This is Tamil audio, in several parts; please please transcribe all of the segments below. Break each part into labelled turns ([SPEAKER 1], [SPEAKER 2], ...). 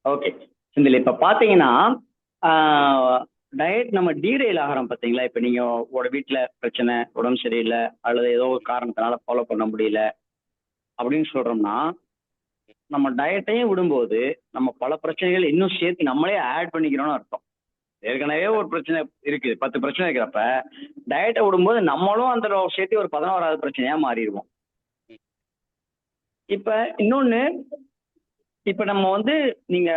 [SPEAKER 1] ஓகே. இதில் இப்போ பார்த்தீங்கன்னா, டயட் நம்ம டீரெயில் ஆகிறோம் பார்த்தீங்களா? இப்போ நீங்க உங்களோட வீட்ல பிரச்சனை, உடம்பு சரியில்ல, அல்லது ஏதோ ஒரு காரணத்தினால ஃபாலோ பண்ண முடியல அப்படின்னு சொல்றோம்னா, நம்ம டயட்டையும் விடும்போது, நம்ம பல பிரச்சனைகள் இன்னும் சேர்த்து நம்மளே ஆட் பண்ணிக்கிறோம்னு அர்த்தம். ஏற்கனவே ஒரு பிரச்சனை இருக்கு. 10 பிரச்சனை இருக்கிறப்ப, டயட்ட விடும்போது நம்மளும் அந்த சேர்த்து ஒரு 11வது பிரச்சனையா மாறிருவோம். இப்ப இன்னொன்னு, இப்ப நம்ம வந்து நீங்க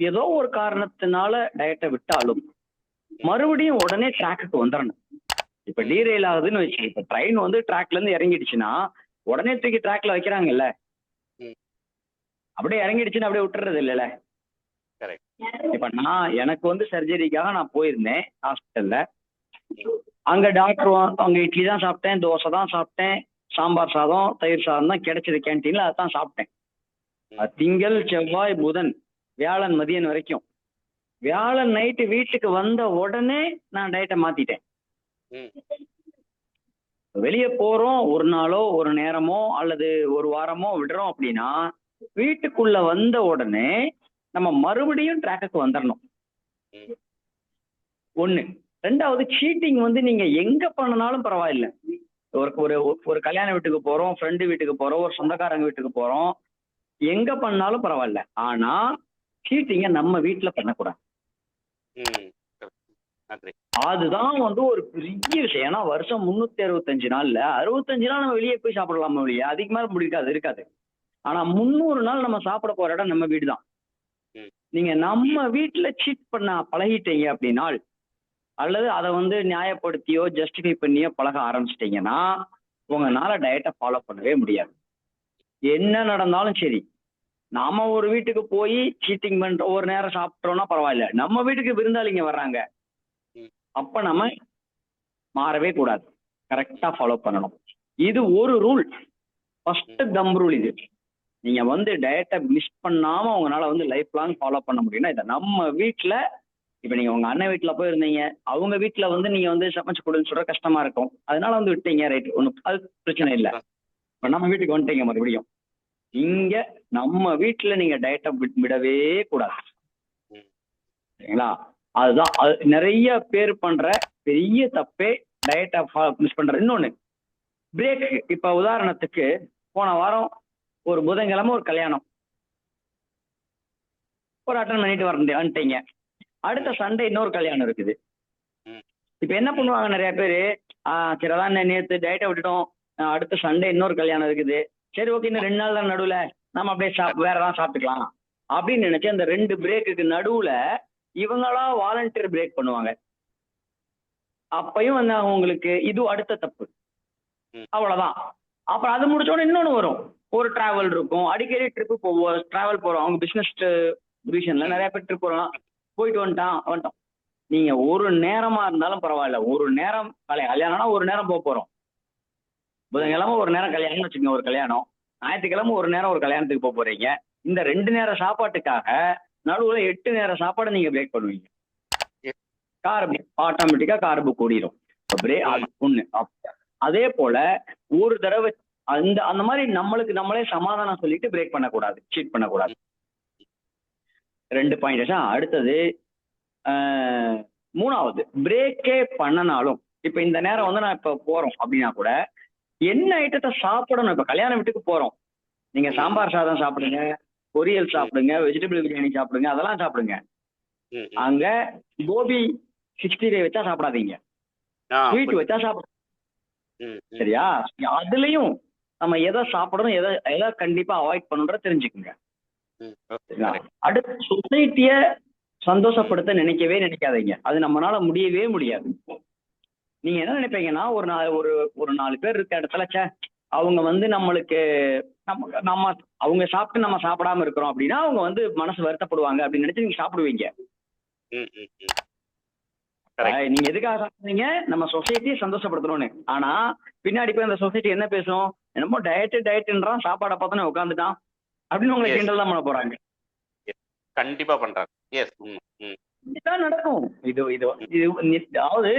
[SPEAKER 1] ஏதோ ஒரு காரணத்தினால டயட்ட விட்டாலும், மறுபடியும் உடனே ட்ராக்குக்கு வந்துரணும். இப்ப டீரெயில் ஆகுதுன்னு வச்சுக்க. இப்ப ட்ரெயின் வந்து ட்ராக்ல இருந்து இறங்கிடுச்சுன்னா, உடனே தூக்கி ட்ராக்ல வைக்கிறாங்கல்ல.
[SPEAKER 2] ம்.
[SPEAKER 1] அப்படியே இறங்கிடுச்சுன்னு அப்படியே விட்டுறது இல்லைல்ல.
[SPEAKER 2] கரெக்ட்.
[SPEAKER 1] இப்ப எனக்கு வந்து சர்ஜரிக்காக நான் போயிருந்தேன் ஹாஸ்பிட்டல்ல. அங்க டாக்டர் அங்க இட்லி தான் சாப்பிட்டேன், தோசை தான் சாப்பிட்டேன், சாம்பார் சாதம், தயிர் சாதம் தான் கிடைச்சது கேன்டீன்ல. அதான் சாப்பிட்டேன். திங்கள், செவ்வாய், புதன், வியாழன் மதியம் வரைக்கும். வியாழன் நைட்டு வீட்டுக்கு வந்த உடனே நான் டயட்டை மாத்திட்டேன். வெளியே போறோம், ஒரு நாளோ ஒரு நேரமோ அல்லது ஒரு வாரமோ விடுறோம் அப்படின்னா, வீட்டுக்குள்ள வந்த உடனே நம்ம மறுபடியும் ட்ராக்குக்கு வந்துடணும். ஒண்ணு. ரெண்டாவது, சீட்டிங் வந்து நீங்க எங்க பண்ணனாலும் பரவாயில்ல. ஒரு ஒரு ஒரு கல்யாண வீட்டுக்கு போறோம், ஃப்ரெண்டு வீட்டுக்கு போறோம், ஒரு சொந்தக்காரங்க வீட்டுக்கு போறோம், எங்க பண்ணாலும் பரவாயில்ல. ஆனா சீட்டிங்க நம்ம வீட்டுல பண்ணக்கூடாது. அதுதான் வந்து ஒரு பெரிய விஷயம். ஏன்னா வருஷம் 365 நாள்ல 65 நாள் நம்ம வெளியே போய் சாப்பிடலாமா வெளியே, அதிகமா இருக்காது. ஆனா 300 நாள் நம்ம சாப்பிட போற இடம் நம்ம வீடு தான். நீங்க நம்ம வீட்டுல சீட் பண்ண பழகிட்டீங்க அப்படின்னா, அல்லது அதை வந்து நியாயப்படுத்தியோ ஜஸ்டிஃபை பண்ணியோ பழக ஆரம்பிச்சிட்டீங்கன்னா, உங்களால டயட்டை ஃபாலோ பண்ணவே முடியாது. என்ன நடந்தாலும் சரி, நாம ஒரு வீட்டுக்கு போய் சீட்டிங் பண்ற ஒரு நேரம் சாப்பிட்டோம்னா பரவாயில்ல. நம்ம வீட்டுக்கு விருந்தாளிங்க வர்றாங்க, அப்ப நம்ம மாறவே கூடாது. கரெக்டா ஃபாலோ பண்ணணும். இது ஒரு ரூல், ஃபர்ஸ்ட் தம் ரூல் இது. நீங்க வந்து டயட்டை மிஸ் பண்ணாம உங்களால வந்து லைஃப் லாங் ஃபாலோ பண்ண முடியும்னா இதை நம்ம வீட்டுல. இப்ப நீங்க உங்க அண்ணன் வீட்டுல போயிருந்தீங்க, அவங்க வீட்டுல வந்து நீங்க வந்து சமைச்சு கொடுன்னு சொல்ற கஷ்டமா இருக்கும், அதனால வந்து விட்டீங்க, ரைட், ஒன்றும் அது பிரச்சனை இல்லை. இப்ப நம்ம வீட்டுக்கு வந்துட்டீங்க மறுபடியும். இங்க நம்ம வீட்டுல நீங்க டயட்டை விடவே கூடாது. சரிங்களா? அதுதான் நிறைய பேர் பண்ற பெரிய தப்பே, டயட்டை மிஸ் பண்ற. இன்னொன்னு, பிரேக். இப்ப உதாரணத்துக்கு போன வாரம் ஒரு புதன்கிழமை ஒரு கல்யாணம், ஒரு அட்டன் பண்ணிட்டு வந்துட்டீங்க. அடுத்த சண்டே இன்னொரு கல்யாணம் இருக்குது. இப்ப என்ன பண்ணுவாங்க நிறைய பேரு, சரி அதான் நேற்று டயட்டை விட்டுட்டோம், அடுத்த சண்டே இன்னொரு கல்யாணம் இருக்குது, சரி ஓகே இன்னும் 2 நாள் தான் நடுவுல, நம்ம அப்படியே வேற ஏதாவது சாப்பிட்டுக்கலாம் அப்படின்னு நினைச்சு அந்த 2 பிரேக்குக்கு நடுவுல இவங்களா வாலண்டியர் பிரேக் பண்ணுவாங்க. அப்பயும் வந்து அவங்களுக்கு இது அடுத்த தப்பு. அவ்வளவுதான். அப்புறம் அது முடிச்சோட இன்னொன்னு வரும், ஒரு டிராவல் இருக்கும், அடிக்கடி ட்ரிப்பு போவோம், டிராவல் போறோம், அவங்க பிசினஸ் ரீசன்ல நிறைய பேர் ட்ரிப் போறோம், போயிட்டு வந்துட்டோம். நீங்க ஒரு நேரமா இருந்தாலும் பரவாயில்ல, ஒரு நேரம் கல்யாணம்னா ஒரு நேரம் போறோம். புதன்கிழமை ஒரு நேரம் கல்யாணம்னு வச்சுக்கோங்க, ஒரு கல்யாணம். ஞாயிற்றுக்கிழமை ஒரு நேரம் ஒரு கல்யாணத்துக்கு போறீங்க. இந்த 2 நேர சாப்பாட்டுக்காக நடுவுல 8 நேர சாப்பாடு நீங்க பிரேக் பண்ணுவீங்க. கார்பு ஆட்டோமேட்டிக்கா கார்பு கூடிரும். ஒண்ணு. அதே போல ஒரு தடவை அந்த மாதிரி நம்மளுக்கு நம்மளே சமாதானம் சொல்லிட்டு பிரேக் பண்ணக்கூடாது, சீட் பண்ணக்கூடாது. 2 பாயிண்ட். அடுத்தது, 3வது, பிரேக்கே பண்ணனாலும் இப்ப இந்த நேரம் வந்து நான் இப்ப போறோம் அப்படின்னா கூட என்ன ஐட்டத்தை சாப்பிடணும். இப்ப கல்யாண வீட்டுக்கு போறோம், நீங்க சாம்பார் சாதம் சாப்பிடுங்க, பொரியல் சாப்பிடுங்க, வெஜிடபிள் பிரியாணி சாப்பிடுங்க, அதெல்லாம் சாப்பிடுங்க. அங்க கோபி 65 வச்சா சாப்பிடாதீங்க, ஸ்வீட் வச்சா சாப்பிடுங்க. சரியா? அதுலயும் நம்ம எதை சாப்பிடணும், எதை கண்டிப்பா அவாய்ட் பண்ணுன்ற தெரிஞ்சுக்குங்க. அடுத்த சொசைட்டிய சந்தோஷப்படுத்த நினைக்கவே நினைக்காதீங்க, அது நம்மளால முடியவே முடியாது. நீங்க என்ன நினைப்பீங்கன்னா, ஒரு 4 பேர் இருக்க இடத்துல அவங்க வந்து நம்மளுக்கு நம்ம அவங்க சாப்பிட்டு நம்ம சாப்பிடாம இருக்கிறோம் அப்படின்னா அவங்க வந்து மனசு வருத்தப்படுவாங்க அப்படின்னு நினைச்சு நீங்க சாப்பிடுவீங்க. நீங்க எதுக்காக சாப்பிடுறீங்க? நம்ம சொசைட்டியை சந்தோஷப்படுத்தணும்னு. ஆனா பின்னாடி போய் அந்த சொசைட்டி என்ன பேசும், என்னமோ டயட்ன்றான், சாப்பாடை பார்த்தோன்னே உட்காந்துட்டான் அப்படின்னு உங்களை கிண்டல் தான் பண்ண போறாங்க.
[SPEAKER 2] கண்டிப்பா பண்றாங்க.
[SPEAKER 1] இதுதான் நடக்கும். அதாவது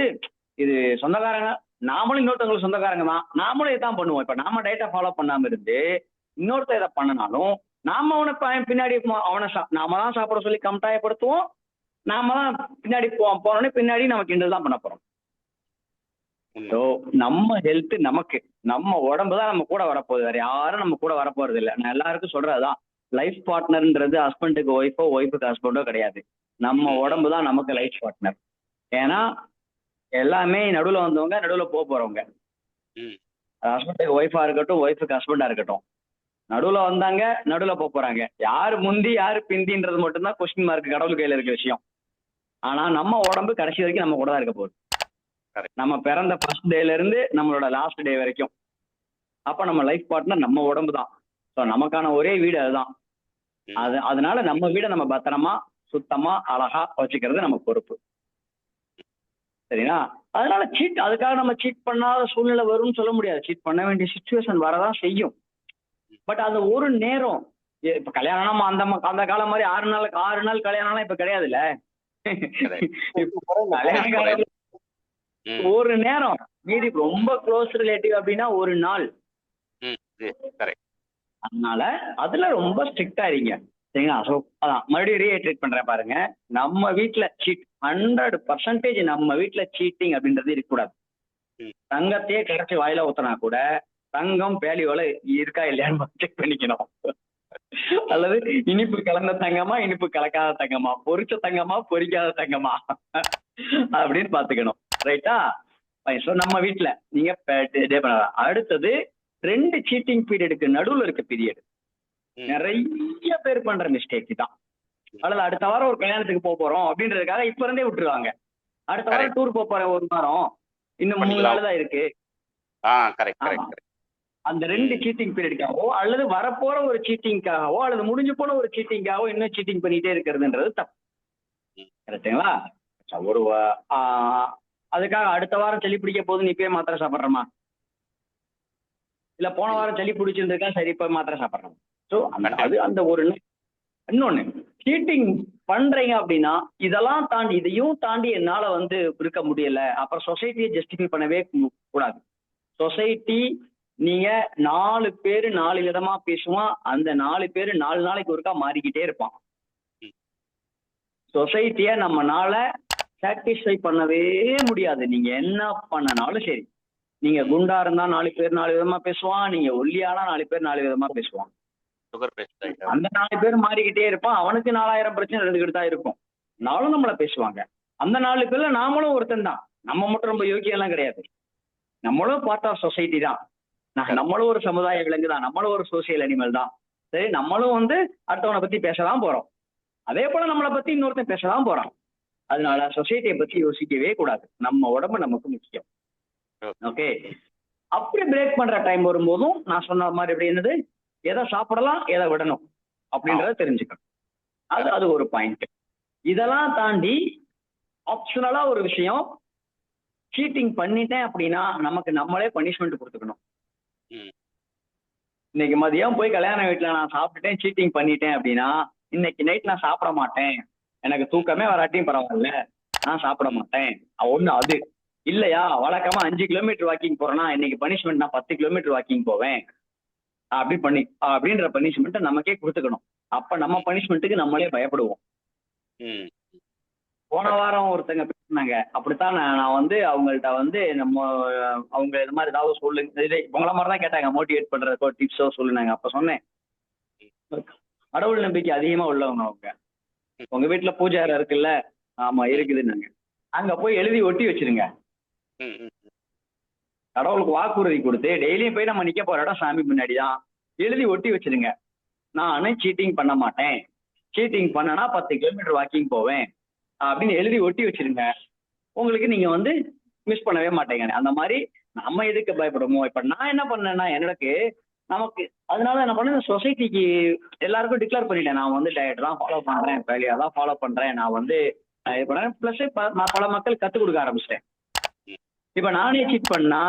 [SPEAKER 1] இது சொந்தக்காரங்க, நாமளும் இன்னொருத்தவங்களுக்கு சொந்தக்காரங்க தான், நாமளும் இதான் பண்ணுவோம். இப்ப நாம டயட்டை ஃபாலோ பண்ணாம இருந்து இன்னொருத்தர் இதை பண்ணனாலும் நாம அவனை பின்னாடி நாம தான் சாப்பிட சொல்லி கட்டாயப்படுத்துவோம். நாம தான் பின்னாடி போனோடனே பின்னாடி நம்ம கிண்டல் தான் பண்ண போறோம். ஸோ நம்ம ஹெல்த் நமக்கு, நம்ம உடம்பு தான் நம்ம கூட வரப்போகுது, வேற யாரும் நம்ம கூட வரப்போறது இல்லை. நான் எல்லாருக்கும் சொல்றதுதான், லைஃப் பார்ட்னர்ன்றது ஹஸ்பண்டுக்கு ஒய்ஃபோ ஒய்ஃபுக்கு ஹஸ்பண்டோ கிடையாது. நம்ம உடம்பு தான் நமக்கு லைஃப் பார்ட்னர். ஏன்னா எல்லாமே நடுவில் வந்தவங்க, நடுவில் போறவங்க. ஹஸ்பண்டுக்கு ஒய்ஃபா இருக்கட்டும், ஒய்ஃபுக்கு ஹஸ்பண்டா இருக்கட்டும், நடுவில் வந்தாங்க, நடுவில் போறாங்க. யாரு முந்தி யாரு பிந்தின்றது மட்டும்தான் கொஸ்டின் மார்க், கடவுள் கையில இருக்க விஷயம். ஆனா நம்ம உடம்பு கடைசி வரைக்கும் நம்ம கூட தான் இருக்க போகுது. நம்ம பிறந்த ஃபர்ஸ்ட் டேல இருந்து நம்மளோட லாஸ்ட் டே வரைக்கும். அப்ப நம்ம லைஃப் பார்ட்னர் நம்ம உடம்பு தான். ஸோ நமக்கான ஒரே வீடு அதுதான். அதனால நம்ம வீடை நம்ம பத்திரமா சுத்தமா அழகா வச்சுக்கிறது நம்ம பொறுப்பு. சரிங்களா? அதனால அதுக்காக நம்ம சீட் பண்ணாத சூழ்நிலை வரும்னு சொல்ல முடியாது. சீட் பண்ண வேண்டிய சுச்சுவேஷன் வரதான் செய்யும். பட் அது ஒரு நேரம். இப்ப கல்யாணம் அந்த காலம் மாதிரி 6 நாள் கல்யாணம்லாம் இப்ப கிடையாதுல்ல. ஒரு நேரம், மீதி ரொம்ப க்ளோஸ் ரிலேட்டிவ் அப்படின்னா ஒரு நாள். அதனால அதுல ரொம்ப ஸ்ட்ரிக்டா இருங்க. சரிங்களா? ஸோ அதான் மறுபடியும் ரீஹைட்ரேட் பண்றேன் பாருங்க. நம்ம வீட்டுல 100% நம்ம வீட்டுல சீட்டிங் அப்படின்றது இருக்கக்கூடாது. தங்கத்தையே கரைச்சி வாயில ஊத்தினா கூட தங்கம் பேலியோல இருக்கா இல்லையான்னு செக் பண்ணிக்கணும். அல்லது இனிப்பு கலந்த தங்கமா, இனிப்பு கலக்காத தங்கமா, பொரிச்ச தங்கமா, பொரிக்காத தங்கமா அப்படின்னு பாத்துக்கணும். ரைட்டா? ஸோ நம்ம வீட்டுல நீங்க டே பண்ணலாம். அடுத்தது 2 சீட்டிங் பீரியடுக்கு நடுவில் இருக்க பீரியட் நிறைய பேர் பண்ற மிஸ்டேக் தான். அல்லது அடுத்த வாரம் ஒரு கல்யாணத்துக்கு போறோம் அப்படின்றதுக்காக இப்ப இருந்தே விட்டுருவாங்க. அடுத்த வாரம் டூர் போறேன், ஒரு வாரம், இன்னும் 3 நாள் தான் இருக்கு. அந்த 2 சீட்டிங் பீரியடுக்காகவோ அல்லது வரப்போற ஒரு சீட்டிங்காகவோ அல்லது முடிஞ்சு போன ஒரு சீட்டிங்காகவோ இன்னும் சீட்டிங் பண்ணிட்டே இருக்கிறதுன்றது தப்பு. கரெக்டுங்களா? ஒரு அதுக்காக அடுத்த வாரம் சளி பிடிக்க போது நீ போய் மாத்திரை சாப்பிட்றமா, இல்ல போன வாரம் சளி பிடிச்சிருந்திருக்கா, சரி போய் மாத்திரை சாப்பிட்றோம். ஸோ அது அந்த ஒரு இன்னொன்னு சீட்டிங் பண்றீங்க அப்படின்னா இதெல்லாம் தாண்டி, இதையும் தாண்டி என்னால இருக்க முடியல, அப்புறம் சொசைட்டியை ஜஸ்டிஃபை பண்ணவே கூடாது. சொசைட்டி நீங்க 4 பேரு 4 விதமா பேசுவான். அந்த 4 பேரு 4 நாளைக்கு ஒருக்கா மாறிக்கிட்டே இருப்பான். சொசைட்டிய நம்மனால சாட்டிஸ்ஃபை பண்ணவே முடியாது. நீங்க என்ன பண்ணனாலும் சரி. நீங்க குண்டா இருந்தா 4 பேர் 4 விதமா பேசுவான், நீங்க ஒல்லியானா 4 பேர் 4 விதமா பேசுவான். அந்த 4 பேர் மாறிக்கிட்டே இருப்பான். அவனுக்கு 4000 பிரச்சனை இருந்துகிட்டு தான் இருக்கும். நாளும் நம்மள பேசுவாங்க. அந்த 4 பேர்ல நாமளும் ஒருத்தன் தான். நம்ம மட்டும் ரொம்ப யோக்கியம் எல்லாம் கிடையாது. நம்மளும் பார்ட் ஆஃப் சொசைட்டி தான். நம்மளும் ஒரு சமுதாய விலங்கு தான். நம்மளும் ஒரு சோசியல் அனிமல் தான். சரி, நம்மளும் அடுத்தவனை பத்தி பேசலாம் போறோம். அதே போல நம்மளை பத்தி இன்னொருத்தன் பேசலாம் போறான். அதனால சொசைட்டியை பத்தி யோசிக்கவே கூடாது. நம்ம உடம்பு நமக்கு முக்கியம். ஓகே, அப்படி பிரேக் பண்ற டைம் வரும்போதும் நான் சொன்ன மாதிரி எப்படி என்னது, எதை சாப்பிடலாம் எதை விடணும் அப்படின்றத தெரிஞ்சுக்கணும். அது ஒரு பாயிண்ட். இதெல்லாம் தாண்டி ஆப்ஷனலா ஒரு விஷயம், சீட்டிங் பண்ணிட்டேன் அப்படின்னா நமக்கு நம்மளே பனிஷ்மெண்ட் கொடுத்துக்கணும். இன்னைக்கு மதியம் போய் கல்யாண வீட்டுல நான் சாப்பிட்டுட்டேன், சீட்டிங் பண்ணிட்டேன் அப்படின்னா இன்னைக்கு நைட் நான் சாப்பிட மாட்டேன், எனக்கு தூக்கமே வராட்டியும் பரவாயில்ல, நான் சாப்பிட மாட்டேன். ஒண்ணு அது இல்லையா, வழக்கமா 5 கிலோமீட்டர் வாக்கிங் போறேன்னா இன்னைக்கு பனிஷ்மெண்ட் நான் 10 கிலோமீட்டர் வாக்கிங் போவேன் அப்படின்ற பனிஷ்மெண்ட்டை நமக்கே கொடுத்துக்கணும். அப்ப நம்ம பனிஷ்மெண்ட்டுக்கு நம்மளே பயப்படுவோம். போன வாரம் ஒருத்தங்க பேசினாங்க அப்படித்தான். நான் அவங்கள்ட்ட நம்ம அவங்க இது மாதிரி ஏதாவது சொல்லுங்க, உங்கள மாதிரி தான் கேட்டாங்க, மோட்டிவேட் பண்றதுக்கோ டிப்ஸோ சொல்லுனாங்க. அப்ப சொன்னேன், கடவுள் நம்பிக்கை அதிகமா உள்ளவங்க அவங்க. உங்க வீட்டுல பூஜை அறை இருக்குல்ல? ஆமா இருக்குதுன்னாங்க. அங்க போய் எழுதி ஒட்டி வச்சிருங்க. கடவுளுக்கு வாக்குறுதி கொடுத்து டெய்லியும் போய் நம்ம நிக்க போற இடம் சாமி முன்னாடி தான். எழுதி ஒட்டி வச்சிருங்க, நான் சீட்டிங் பண்ண மாட்டேன், சீட்டிங் பண்ணனா 10 கிலோமீட்டர் வாக்கிங் போவேன் அப்படின்னு எழுதி ஒட்டி வச்சிருங்க. உங்களுக்கு நீங்க மிஸ் பண்ணவே மாட்டேங்க. அந்த மாதிரி நம்ம எதுக்கு பயப்படுவோம்? இப்ப நான் என்ன பண்ணேன்னா நமக்கு அதனால என்ன பண்ண, சொசைட்டிக்கு எல்லாருக்கும் டிக்ளேர் பண்ணிட்டேன், நான் டயட் தான் ஃபாலோ பண்றேன், வேலையா தான் ஃபாலோ பண்றேன், நான் இது பண்ணேன். பிளஸ் பல மக்கள் கத்துக் கொடுக்க ஆரம்பிச்சிட்டேன். இப்ப நானே சீட் பண்ணா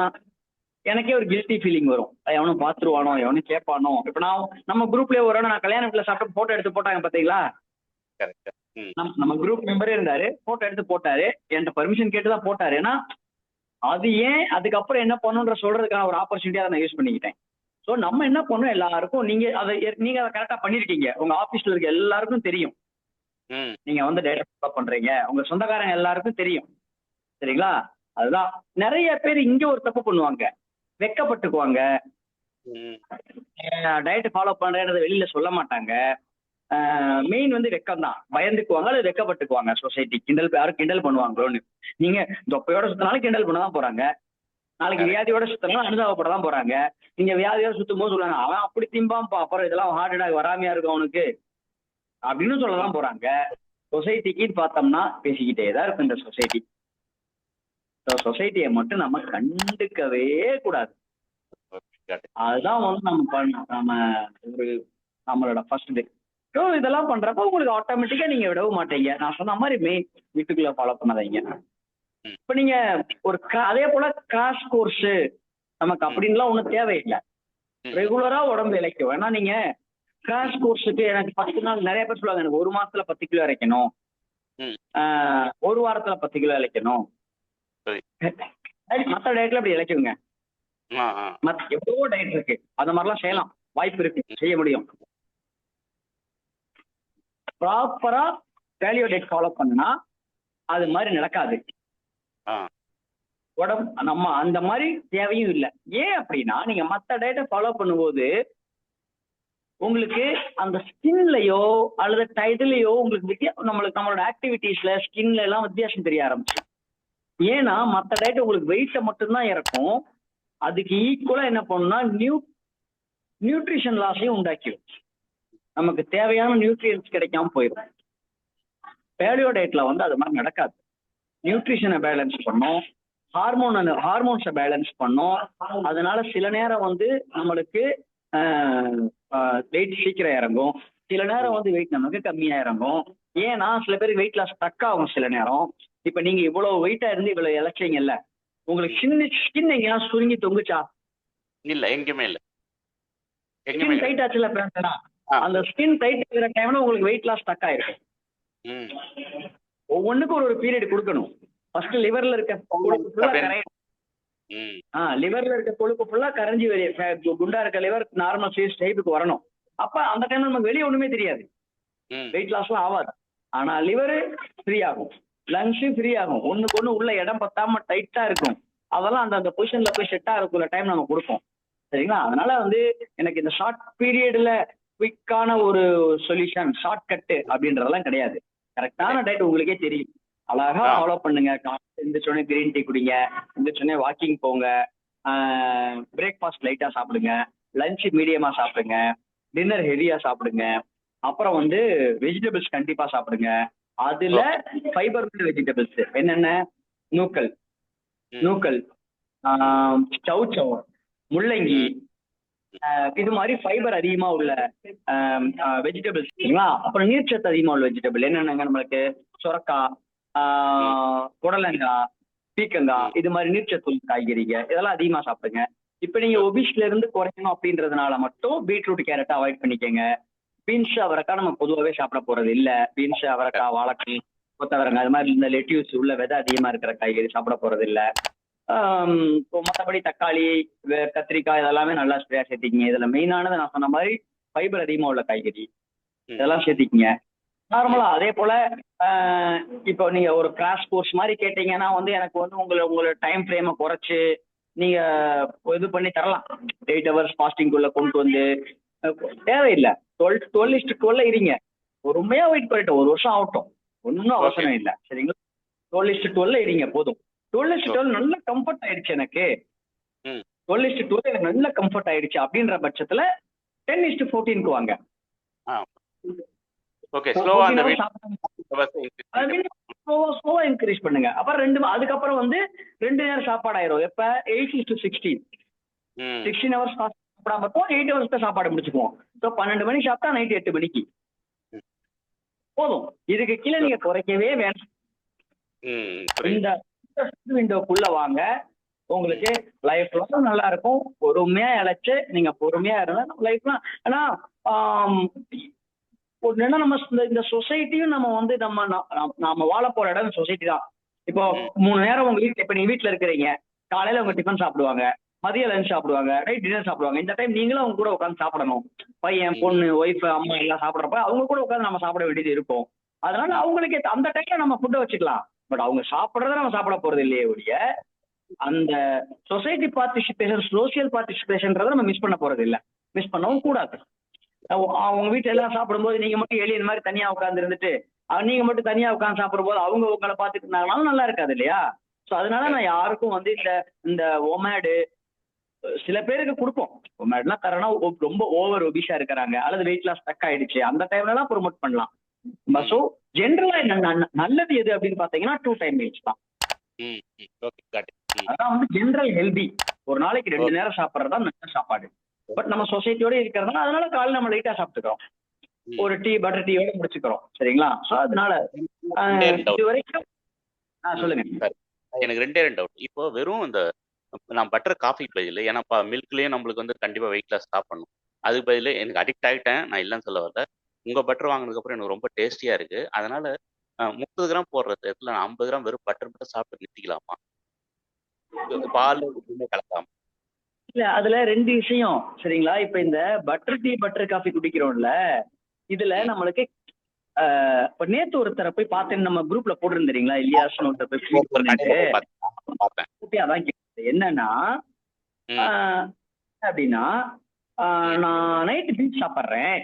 [SPEAKER 1] எனக்கே ஒரு கில்ட்டி ஃபீலிங் வரும். எவனும் பாத்துருவானோ, எவனும் கேட்பானோ. இப்ப நம்ம குரூப்லயே ஒரு நான் கல்யாண வீட்டுல சாப்பிட்டு போட்டோ எடுத்து போட்டாங்க பாத்தீங்களா? நம்ம குரூப் மெம்பரே இருந்தாரு, போட்டோ எடுத்து போட்டாரு, என்கிட்ட பர்மிஷன் கேட்டுதான் போட்டாரு. ஏன்னா அது ஏன் அதுக்கப்புறம் என்ன பண்ணுன்ற சொல்றதுக்கான ஒரு ஆப்பர்ச்சுனிட்டியா நான் யூஸ் பண்ணிக்கிட்டேன். ஸோ நம்ம என்ன பண்ணோம், எல்லாருக்கும் நீங்க அதை கரெக்டா பண்ணிருக்கீங்க. உங்க ஆபீஸ்ல இருக்க எல்லாருக்கும் தெரியும் நீங்க வந்து டேட்டா ஃபாலோ பண்றீங்க. உங்க சொந்தக்காரங்க எல்லாருக்கும் தெரியும். சரிங்களா? அதுதான் நிறைய பேர் இங்க ஒரு தப்பு பண்ணுவாங்க, வெக்கப்பட்டுக்குவாங்க. டயட் ஃபாலோ பண்றேன்றதை வெளியில சொல்ல மாட்டாங்க. மெயின் வந்து வெக்கம் தான். பயந்துக்குவாங்க அல்லது வெக்கப்பட்டுக்குவாங்க. சொசைட்டி யாரும் கிண்டல் பண்ணுவாங்களோன்னு. நீங்க தொப்பையோட சுத்தினாலும் கிண்டல் பண்ண தான் போறாங்க. நாளைக்கு வியாதியோட சுத்தினாலும் அனுதாபப்பட தான் போறாங்க. நீங்க வியாதியோட சுத்தும் போது சொல்லுவாங்க, அவன் அப்படி திம்பான்பா, அப்புறம் இதெல்லாம் ஹார்ட் அட்டாக் வராமையா இருக்கும் அவனுக்கு அப்படின்னு சொல்லதான் போறாங்க. சொசைட்டிக்குன்னு பார்த்தோம்னா பேசிக்கிட்டே தான் இருக்கும் இந்த சொசைட்டி. சொசைட்டியை மட்டும் நம்ம கண்டுக்கவே கூடாது. அதுதான் வந்து நம்ம ஒரு நம்மளோட ஃபர்ஸ்ட் டே. ஸோ இதெல்லாம் பண்றப்ப உங்களுக்கு ஆட்டோமேட்டிக்கா நீங்க விடவும் மாட்டீங்க. நான் சொன்ன மாதிரி மெயின் வீட்டுக்குள்ள ஃபாலோ பண்ணாதீங்க. இப்ப நீங்க ஒரு அதே போல கிராஷ் கோர்ஸ் நமக்கு அப்படின்லாம் ஒன்றும் தேவையில்லை. ரெகுலரா உடம்பு இழைக்கும். ஏன்னா நீங்க கிராஷ் கோர்ஸுக்கு எனக்கு 10 நாள் நிறைய பேர் சொல்லுவாங்க, எனக்கு 1 மாசத்துல 10 கிலோ இழைக்கணும், 1 வாரத்துல 10 கிலோ இழைக்கணும். மற்ற டயட்ல அப்படி இழைக்குங்க. எவ்வளவோ டயட் இருக்கு, அந்த மாதிரிலாம் செய்யலாம், வாய்ப்பு இருக்கு, செய்ய முடியும். ப்ராப்பரா பேலியோ டயட் ஃபாலோ பண்ணா அது மாதிரி நடக்காது. உடம்பு நம்ம அந்த மாதிரி தேவையும் இல்லை. ஏன் அப்படின்னா நீங்க மற்ற டயட்டை ஃபாலோ பண்ணும்போது உங்களுக்கு அந்த ஸ்கின்லயோ அல்லது டைட்டிலையோ உங்களுக்கு நம்மளோட ஆக்டிவிட்டீஸ்ல ஸ்கின்ல எல்லாம் வித்தியாசம் தெரிய ஆரம்பிச்சு. ஏன்னா மற்ற டயட் உங்களுக்கு வெயிட்டை மட்டும்தான் இறக்கும், அதுக்கு ஈக்குவலா என்ன பண்ணுன்னா நியூட்ரிஷன் லாஸையும் உண்டாக்கிடும். நமக்கு தேவையான நியூட்ரியன்ஸ் கிடைக்காம போயிடும். பேலியோ டயட்ல வந்து அது மாதிரி நடக்காது. நியூட்ரிஷனை பேலன்ஸ் பண்ணும், ஹார்மோன்ஸை பேலன்ஸ் பண்ணும். அதனால சில நேரம் வந்து நம்மளுக்கு வெயிட் சீக்கிரம் இறங்கும், சில நேரம் வந்து வெயிட் நமக்கு கம்மியா இறங்கும். ஏன்னா சில பேருக்கு வெயிட் லாஸ் ஸ்டக் ஆகும் சில நேரம். இப்ப நீங்க இவ்வளவு வெயிட்டா இருந்து இவ்வளவு இழைச்சீங்கல்ல, உங்களுக்கு ஸ்கின் எங்கேயா சுருங்கி தொங்குச்சா?
[SPEAKER 2] இல்ல, எங்கேயுமே இல்ல.
[SPEAKER 1] ஸ்கின் டைட் ஆச்சுல பேசுறா, அந்த ஸ்கின் டைட் இருக்கிற டைம்ல உங்களுக்கு வெயிட் லாஸ் ஸ்டக் ஆயிருக்கும். ஒவ்வொன்றுக்கும் ஒரு பீரியட் கொடுக்கணும். ஃபர்ஸ்ட் லிவர்ல இருக்க கொழுப்பு ஃபுல்லா கரையணும். லிவர்ல இருக்க கொழுப்பு ஃபுல்லா கரைஞ்சி குண்டா இருக்க லிவர் நார்மல் சைஸ் டைப்புக்கு வரணும். அப்ப அந்த டைம்ல நமக்கு வெளியே ஒண்ணுமே தெரியாது, வெயிட் லாஸ்லாம் ஆகாது. ஆனா லிவர் ஃப்ரீ ஆகும், லங்ஸும் ஃப்ரீ ஆகும், ஒண்ணுக்கு ஒண்ணு உள்ள இடம் பத்தாம டைட்டா இருக்கும். அதெல்லாம் அந்த பொசிஷன்ல போய் செட்டா இருக்குள்ள டைம் நம்ம கொடுப்போம். சரிங்களா? அதனால வந்து எனக்கு இந்த ஷார்ட் பீரியட்ல குவிக்கான ஒரு சொல்யூஷன் ஷார்ட் கட்டு அப்படின்றதெல்லாம் கிடையாது. கரெக்டான டயட் உங்களுக்கே தெரியும், அழகா ஃபாலோ பண்ணுங்க. எந்திரிச்சோடனே கிரீன் டீ குடிங்க, எந்திரிச்சோடனே வாக்கிங் போங்க, பிரேக்ஃபாஸ்ட் லைட்டா சாப்பிடுங்க, லஞ்ச் மீடியமா சாப்பிடுங்க, டின்னர் ஹெவியா சாப்பிடுங்க. அப்புறம் வந்து வெஜிடபிள்ஸ் கண்டிப்பா சாப்பிடுங்க. அதுல ஃபைபர் வெஜிடபிள்ஸ் என்னென்ன? நூக்கல், சௌச்சௌ, முள்ளங்கி, இது மாதிரி ஃபைபர் அதிகமா உள்ள வெஜிடபிள்ஸ். அப்புறம் நீர்ச்சத்து அதிகமா உள்ள வெஜிடபிள் என்னென்னங்க நம்மளுக்கு? சொரக்காய், புடலங்காய், பீக்கங்காய், இது மாதிரி நீர்ச்சத்து உள்ள காய்கறிங்க இதெல்லாம் அதிகமா சாப்பிடுங்க. இப்ப நீங்க ஒபிஸ்ல இருந்து குறைக்கணும் அப்படின்றதுனால மட்டும் பீட்ரூட் கேரட்டை அவாய்ட் பண்ணிக்கங்க. பீன்ஸ் அவரைக்காய் நம்ம பொதுவாகவே சாப்பிட போறது இல்ல. பீன்ஸ் அவரைக்காய், வாழைக்காய், கொத்தவரங்காய் அது மாதிரி இந்த லெட்யூஸ் உள்ள விதை அதிகமா இருக்கிற காய்கறி சாப்பிட போறது இல்ல. மற்றபடி தக்காளி, கத்திரிக்காய் இதெல்லாமே நல்லா சேர்த்திக்கிங்க. இதுல மெயினானது நான் சொன்ன மாதிரி ஃபைபர் அதிகமா உள்ள காய்கறி இதெல்லாம் சேர்த்திக்கிங்க. நார்மலா அதே போல இப்போ நீங்க ஒரு கிராஷ் கோர்ஸ் மாதிரி கேட்டீங்கன்னா வந்து எனக்கு வந்து உங்களோட டைம் ஃப்ரேமை குறைச்சு நீங்க இது பண்ணி தரலாம். 8 hours ஃபாஸ்டிங்குள்ள கொண்டு வந்து தேவையில்லை. 12:12 இருங்க, பொறுமையா வெயிட் பண்ணிட்டோம், 1 வருஷம் ஆகட்டும், ஒன்றும் அவசரம் இல்லை. சரிங்களா? 12:12 இருங்க போதும். 12:12 நல்ல கம்ஃபர்ட் ஆயிடுச்சு எனக்கு, 12:12 எனக்கு நல்ல கம்ஃபர்ட் ஆயிடுச்சு அப்படின்ற பட்சத்துல 10:14 வாங்க. ஸ்லோவா இன்க்ரீஸ் பண்ணுங்க. அப்புறம் அதுக்கப்புறம் வந்து 2 நேரம் சாப்பாடு ஆயிரும். எப்ப? 8:16 16 hours சாப்பிடாம இருப்போம், 8 hours தான் சாப்பாடு முடிச்சுக்குவோம். ஸோ 12 மணிக்கு சாப்பிட்டா நைட் 8 மணிக்கு போதும். இதுக்கு கீழே நீங்க குறைக்கவே வேண்டாம். இந்த விண்டோக்குள்ள வாங்க, உங்களுக்கு லைஃப் லாங் நல்லா இருக்கும். பொறுமையா இழைச்சு நீங்க பொறுமையா இருந்தா லைஃப்லாம். ஆனா என்னன்னா நம்ம இந்த சொசைட்டியும் நம்ம வந்து நாம வாழ போற இடம் சொசைட்டி தான். இப்போ 3 நேரம் உங்க வீட்டுல, இப்ப நீங்க வீட்டுல இருக்கிறீங்க, காலையில உங்க டிஃபன் சாப்பிடுவாங்க, மதியம் லஞ்ச் சாப்பிடுவாங்க, நைட் டின்னர் சாப்பிடுவாங்க. இந்த டைம் நீங்களும் அவங்க கூட உட்காந்து சாப்பிடணும். பையன், பொண்ணு, ஒய்ஃப், அம்மா எல்லாம் சாப்பிட்றப்ப அவங்க கூட உட்காந்து நம்ம சாப்பிட வேண்டியது இருக்கும். அதனால அவங்களுக்கு அந்த டைம்ல நம்ம ஃபுட்டை வச்சுக்கலாம். பட் அவங்க சாப்பிட்றத நம்ம சாப்பிட போறது இல்லையே ஒழிய, அந்த சொசைட்டி பார்ட்டிசிபேஷன், சோசியல் பார்ட்டிசிபேஷன்றதை நம்ம மிஸ் பண்ண போறது இல்லை. மிஸ் பண்ணவும் கூடாது. அவங்க வீட்டுல எல்லாம் சாப்பிடும்போது நீங்க மட்டும் எளிய மாதிரி தனியா உட்கார்ந்து இருந்துட்டு நீங்க மட்டும் தனியா உட்கார்ந்து சாப்பிடும்போது அவங்க உங்களை பார்த்துட்டு இருந்தாங்கனாலும் நல்லா இருக்காது இல்லையா? ஸோ அதனால நான் யாருக்கும் வந்து இந்த இந்த ஒமேடு சில பேருக்கு கொடுப்போம். ஒமேட்லாம் தரனா ரொம்ப ஓவர் ஒபிஷா இருக்கிறாங்க அல்லது வெயிட் லாஸ் ஸ்டக் ஆயிடுச்சு, அந்த டைம்ல தான் ப்ரொமோட் பண்ணலாம். ஸோ ஜென்ரலா நல்லது எது அப்படின்னு பாத்தீங்கன்னா 2 டைம் மீல்ஸ் தான். அதான் வந்து ஜென்ரல் ஹெல்தி. ஒரு நாளைக்கு 2 நேரம் சாப்பிட்றதா நல்ல சாப்பாடு. பட் நம்ம சொசைட்டியோட இருக்கிறதுனால அதனால காலையில் நம்ம லைட்டா சாப்பிட்டுக்கிறோம். ஒரு டீ, பட்டர் டீயோட முடிச்சுக்கிறோம். சரிங்களா? ஸோ அதனால இது வரைக்கும் சொல்லுங்க.
[SPEAKER 2] எனக்கு 2 டவுட். இப்போ வெறும் இந்த நான் பட்டர் காஃபி பதில், ஏன்னா மில்க்லயே நம்மளுக்கு வந்து கண்டிப்பா வெயிட் லாஸ் ஸ்டாப் பண்ணும். அதுக்கு பதில் எனக்கு அடிக்ட் ஆகிட்டேன், நான் இல்லைன்னு சொல்ல வரல. உங்க பட்டர் வாங்கினதுக்கு அப்புறம் எனக்கு ரொம்ப டேஸ்டியா இருக்கு. அதனால 30 கிராம் போடுற இடத்துல நான் 50 கிராம் வெறும் பட்டர் மட்டும் சாப்பிட்டு நிறுத்திக்கலாமா? பால் எதுவுமே கலக்காம.
[SPEAKER 1] இல்ல, அதுல 2 விஷயம். சரிங்களா? இப்ப இந்த பட்டர் டீ, பட்டர் காஃபி குடிக்கிறோம்ல, இதுல நம்மளுக்கு இப்ப நேத்து ஒருத்தரை போய் பார்த்தேன்னு நம்ம குரூப்ல போட்டிருந்தீங்களா? இல்லையாஸ்னு ஒருத்தர் போய் அதான் கேட்டது. என்னன்னா அப்படின்னா நான் நைட்டு பீச் சாப்பிட்றேன்.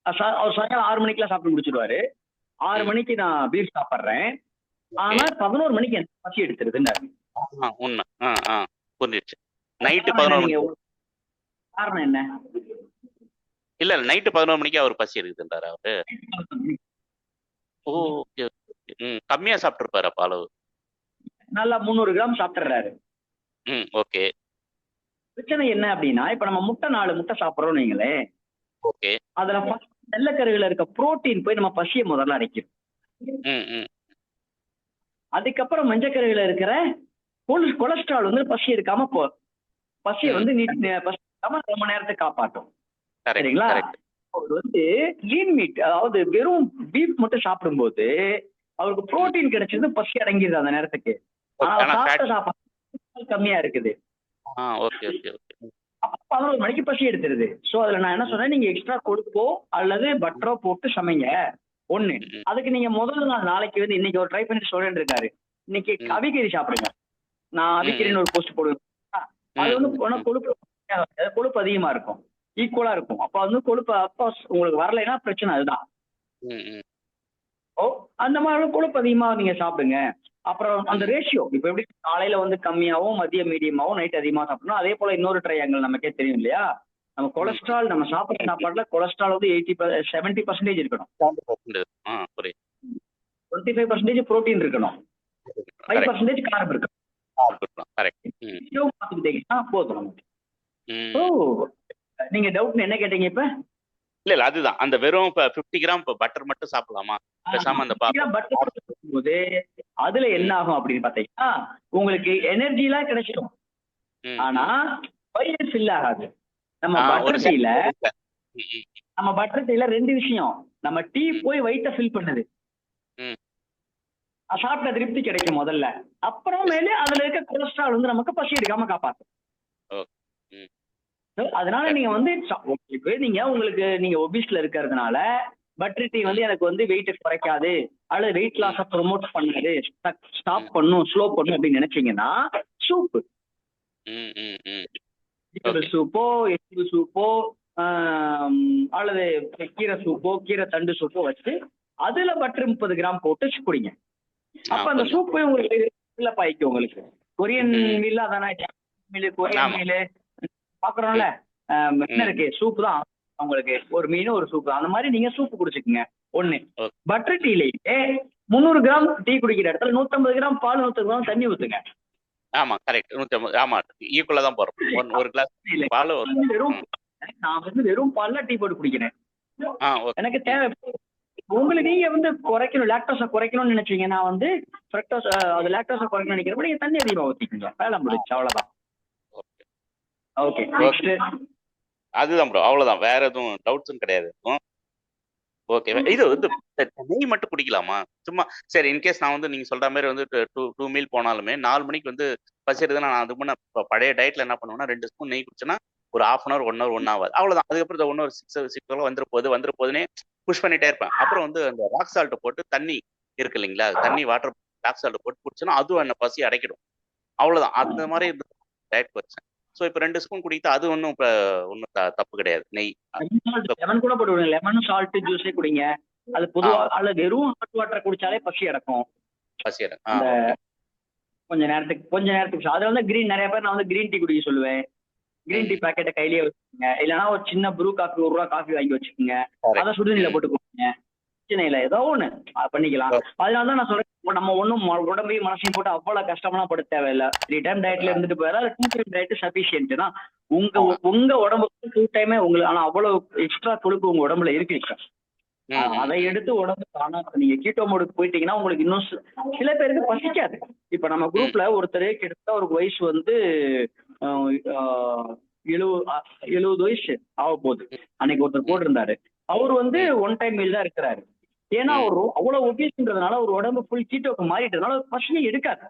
[SPEAKER 1] அவர் சாயங்காலம் 6 மணிக்கெல்லாம் சாப்பிட்டு முடிச்சிடுவாரு. 6 மணிக்கு நான் பீஃப் சாப்பிட்றேன். ஆனா 11 மணிக்கு எனக்கு பசி எடுத்துருதுன்னு.
[SPEAKER 2] உண்மை. புரிஞ்சிருச்சு. நைட்டு 11 மணி
[SPEAKER 1] காரணம் என்ன?
[SPEAKER 2] இல்ல நைட்டு 11 மணிக்கு அவர் பசி எடுக்குதுன்றாரு அவரு. ஓகே. கம்மியா சாப்பிட்டுருப்பாரு அப்ப அளவு. நல்லா
[SPEAKER 1] 300 கிராம் சாப்பிட்டுறாரு.
[SPEAKER 2] ஓகே.
[SPEAKER 1] பிரச்சனை என்ன அப்படின்னா, இப்ப நம்ம முட்டை 4 முட்டை சாப்பிட்றோம் நீங்களே.
[SPEAKER 2] ஓகே.
[SPEAKER 1] அதுல வெள்ளைக்கருவில இருக்க புரோட்டீன் போய் நம்ம பசியை முதல்ல அடைக்கும். அதுக்கப்புறம் மஞ்சக்கருவில இருக்கிற கொலஸ்ட்ரால் வந்து பசி எடுக்காம பசியை வந்து ரொம்ப நேரத்துக்கு காப்பாற்றும். சரிங்களா? அவர் வந்து லீன் மீட், அதாவது வெறும் பீஃப் மட்டும் சாப்பிடும்போது அவருக்கு புரோட்டீன் கிடைச்சது, பசி அடங்கிடுது அந்த நேரத்துக்கு. சாப்பாடு கம்மியா இருக்குது. 11 மணிக்கு பசி எடுத்துருது. சோ அதுல நான் என்ன சொன்னேன், நீங்க எக்ஸ்ட்ரா கொழுப்போ அல்லது பட்டரோ போட்டு சமைங்க. ஒண்ணு. அதுக்கு நீங்க முதல் நாள் நாளைக்கு வந்து இன்னைக்கு ஒரு ட்ரை பண்ணி சொல்றேன் இருக்காரு, இன்னைக்கு அவிக்கறி சாப்பிடுங்க. நான் அவிக்கறின்னு ஒரு போஸ்ட் போடுவேன். அது வந்து கொழுப்பு அதிகமா இருக்கும், ஈக்குவலா இருக்கும். அப்ப வந்து கொழுப்பு அப்ப உங்களுக்கு வரலைன்னா பிரச்சனை அதுதான். அந்த மாதிரி கொழுப்பு அதிகமா நீங்க சாப்பிடுங்க. அப்புறம் அந்த ரேஷியோ இப்ப எப்படி காலையில வந்து கம்மியாவும் மதியம் மீடியமாவும் நைட் அதிகமா சாப்பிடணும். அதே போல இன்னொரு ட்ரையாங்கிள் நமக்கே தெரியும் இல்லையா? நம்ம கொலஸ்ட்ரால், நம்ம சாப்பிட்ற சாப்பாடுல கொலஸ்ட்ரால் வந்து 70% இருக்கணும். 25% புரோட்டீன் இருக்கணும். 5% கார்ப் இருக்கணும். போதும். நீங்க டவுட் என்ன கேட்டீங்க இப்ப?
[SPEAKER 2] இல்ல அதுதான், அந்த வெறும் 50 கிராம் பட்டர் மட்டும் சாப்பிடலாமா? பேசாம அந்த
[SPEAKER 1] பட்டர் போது அதுல என்ன ஆகும் அப்படின்னு பாத்தீங்கன்னா, உங்களுக்கு எனர்ஜி எல்லாம் கிடைச்சிடும். ஆனா வயிறு ஃபில் ஆகாது. நம்ம பட்டர் டீல 2 விஷயம். நம்ம டீ போய் வயிற்ற ஃபில் பண்ணுது, சாப்பிட்ட திருப்தி கிடைக்கும் முதல்ல. அப்புறமேலே அதுல இருக்க கொலஸ்ட்ரால் வந்து நமக்கு பசி எடுக்காம காப்பாற்றும். அதனால நீங்க வந்து நீங்க ஒபிஸ்ல இருக்கிறதுனால பட்டர் டீ வந்து எனக்கு வந்து வெயிட் குறைக்காது அல்லது வெயிட் லாஸ ப்ரொமோட் பண்ணாது, ஸ்டாப் பண்ணும், ஸ்லோ பண்ணும் அப்படின்னு நினைச்சீங்கன்னா சூப்பு, சூப்போ, எலும்பு சூப்போ அல்லது கீரை சூப்போ, கீரை தண்டு சூப்போ வச்சு அதுல பட்டர் 30 கிராம் போட்டு குடிங்க. அப்ப அந்த சூப்பு உங்களுக்கு பாய்க்கும். உங்களுக்கு கொரியன் மீல் அதானே, கொரியன் மீல் பாக்குறோம்ல, என்ன இருக்கு, சூப்பு தான் உங்களுக்கு. ஒரு மீன் ஒரு சூப்பு, அந்த மாதிரி நீங்க சூப்பு குடிச்சுக்குங்க. ஒண்ணு. பட்டர் டீலயே 300 கிராம் டீ குடிக்கிற இடத்துல 150 கிராம் பால், 150 கிராம் தண்ணி ஊத்துங்க.
[SPEAKER 2] ஆமா கரெக்ட். 150. ஆமா ஈக்குவலா தான் போறோம். ஒரு கிளாஸ் பால்
[SPEAKER 1] நான் வந்து வெறும் பால்ல டீ போட்டு குடிக்கிறேன். எனக்கு தேவை. உங்களுக்கு நீங்க வந்து குறைக்கணும், லாக்டோஸை குறைக்கணும்னு நினைச்சீங்கன்னா வந்து ஃப்ரக்டோஸ், அது லாக்டோஸை குறைக்கணும்னு நினைக்கிறப்ப நீங்க தண்ணி அதிகமா ஊத்திக்கீங்க. வேலை முடிச்சு, அவ்வளவுதான். ஓகே.
[SPEAKER 2] அதுதான் ப்ரோ, அவ்வளவுதான். வேற எதுவும் டவுட்ஸும் கிடையாது. ஓகே. இது வந்து நெய் மட்டும் குடிக்கலாமா? சும்மா சரி இன்கேஸ் நான் வந்து நீங்க சொல்ற மாரி வந்து 2 மீல் போனாலுமே 4 மணிக்கு வந்து பசி எடுக்குதுன்னா, நான் அதுக்கு முன்ன பழைய டயட்ல என்ன பண்ணுவேன்னா, 2 ஸ்பூன் நெய் குடிச்சேன்னா, ஒரு 1/2 அன் ஹவர், 1 ஹவர் ஒண்ணும் ஆவாது. அவ்வளோதான். அதுக்கப்புறம் இன்னொரு 6 வந்துற போதுன்னே புஷ் பண்ணிட்டே இருப்பேன். அப்புறம் வந்து அந்த ராக் சால்ட் போட்டு தண்ணி இருக்கு இல்லைங்களா? தண்ணி வாட்டர் ராக் சால்ட் போட்டு குடிச்சேன்னா, அதுவும் என்ன பசி அடைக்கிடும். அவ்வளோதான். அந்த மாரி டயட் வச்சேன். ஸோ இப்ப 2 ஸ்பூன் குடித்தா அது ஒண்ணும் இப்ப ஒண்ணும் தப்பு கிடையாது. நெய்.
[SPEAKER 1] லெமன் கூட போட்டு விடுங்க. லெமன் சால்ட் ஜூஸே குடிங்க. அது பொதுவா அல்ல வெறும் ஹாட் வாட்டர் குடிச்சாலே பசி அடக்கும்.
[SPEAKER 2] பசி அடக்கும்.
[SPEAKER 1] அந்த
[SPEAKER 2] ஓகே.
[SPEAKER 1] கொஞ்ச நேரத்துக்கு அதுல வந்து நிறைய பேர் நான் வந்து கிரீன் டீ குடிக்க சொல்லுவேன். கிரீன் டீ பாக்கெட்டை கையிலேயே வச்சுக்கோங்க. இல்லைன்னா ஒரு சின்ன ப்ரூ காஃபி ₹1 காஃபி வாங்கி வச்சுக்கோங்க. அதை சுடுதண்ணில போட்டு குடிங்க. பிரச்சனை இல்லை, ஏதோ ஒண்ணு பண்ணிக்கலாம். அதனாலதான் நான் சொல்றேன், இப்ப நம்ம ஒண்ணும் உடம்பையும் மனசையும் போட்டு அவ்வளவு கஷ்டமெல்லாம் பட தேவையில்லை. 3 டைம் டயட்ல இருந்துட்டு போயிடலாம். 2 டைம் டயட் சஃபிஷியன்ட் தான். உங்க உடம்புக்கு 2 டைமே உங்களுக்கு, ஆனா அவ்வளவு எக்ஸ்ட்ரா கொழுப்பு உங்க உடம்புல இருக்கு. அதை எடுத்து உடம்பு தானா நீங்க கீட்டோ மோடுக்கு போயிட்டீங்கன்னா உங்களுக்கு இன்னும் சில பேருக்கு பசிக்காது. இப்ப நம்ம குரூப்ல ஒருத்தர் கிட்டத்தட்ட ஒரு வயசு வந்து 70 வயசு ஆக போகுது. அன்னைக்கு ஒருத்தர் போட்டிருந்தாரு. அவர் வந்து 1 டைம் மீல் தான் இருக்கிறாரு. ஏன்னா அவர் அவ்வளவு ஒபீஸ்ன்றதுனால ஒரு உடம்பு ஃபுல் கீட்டோக்கு மாறிட்டதுனால பசியே எடுக்காது.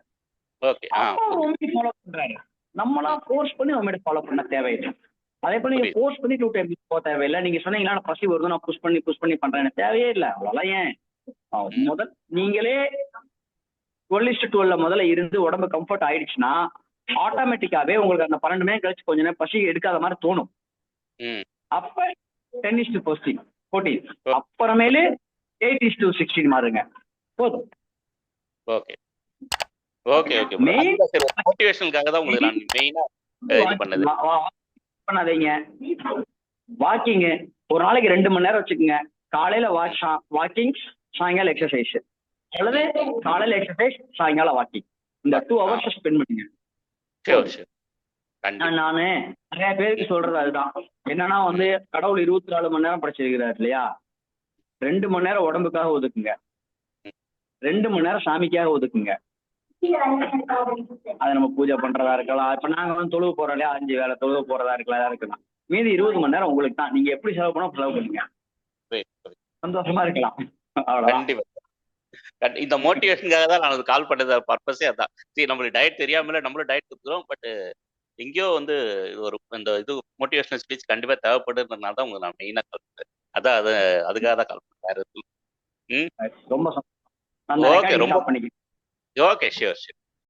[SPEAKER 1] ஃபாலோ பண்றாரு. நம்மளாம் ஃபோர்ஸ் பண்ணி நம்ம ஃபாலோ பண்ண தேவையில்லை. அதே போல நீங்க போஸ்ட் பண்ணி 2 டைம் போக தேவையில்லை. நீங்க சொன்னீங்கன்னா நான் பசி வருது, நான் புஷ் பண்ணி பண்றேன், தேவையே இல்லை. அவ்வளோலாம் ஏன் முதல் நீங்களே 12:12 முதல்ல இருந்து உடம்பு கம்ஃபர்ட் ஆயிடுச்சுன்னா ஆட்டோமேட்டிக்காவே உங்களுக்கு அந்த 12 மணி கழிச்சு கொஞ்ச நேரம் பசி எடுக்காத மாதிரி தோணும். அப்ப 10:14 அப்புறமேலு 8:16 மாறுங்க, போதும்.
[SPEAKER 2] Okay okay okay. மோட்டிவேஷனுக்காக தான் உங்களுக்கு நான் மெயினா இது பண்ணது.
[SPEAKER 1] பண்ணாதீங்க. வாக்கிங் ஒரு நாளைக்கு 2 மணி நேரம் வச்சுக்கோங்க. காலையில வாக்கிங், சாயங்காலம் எக்ஸசைஸ். அல்லது காலையில எக்ஸசைஸ், சாயங்காலம் வாக்கிங். இந்த 2 hours ஸ்பெண்ட் பண்ணுங்க. நானு நிறைய பேருக்கு சொல்றது அதுதான். என்னன்னா வந்து கடவுள் 24 மணி நேரம் படைச்சிருக்கிறார் இல்லையா? 2 மணி நேரம் உடம்புக்காக ஒதுக்குங்க, 2 மணி நேரம் சாமிக்காக ஒதுக்குங்க. அதை நம்ம பூஜை பண்றதா இருக்கலாம். இப்ப நாங்க வந்து தொழுவு போறோம் இல்லையா, 5 வேளை தொழுவு போறதா இருக்கலாம். மீதி 20 மணி நேரம் உங்களுக்கு தான். நீங்க எப்படி செலவு பண்ணா செலவு பண்ணுங்க, சந்தோஷமா இருக்கலாம்.
[SPEAKER 2] கண்டிப்பா. இந்த மோட்டிவேஷனுக்காக தான் நான் கால் பண்ணது. பர்பஸே அதான். சரி, நம்மளுக்கு டயட் தெரியாமல நம்மளும் டயட் கொடுக்குறோம். பட் எங்கேயோ வந்து ஒரு இந்த இது மோட்டிவேஷனல் ஸ்பீச் கண்டிப்பா தேவைப்படுறதுனால தான் உங்களுக்கு நான் மெயினா கால் பண்ணேன். அதான் அதுக்காக தான் கால் பண்ணேன்.
[SPEAKER 1] ரொம்ப
[SPEAKER 2] ஓகே, ரொம்ப ஓகே, ஷியோர்.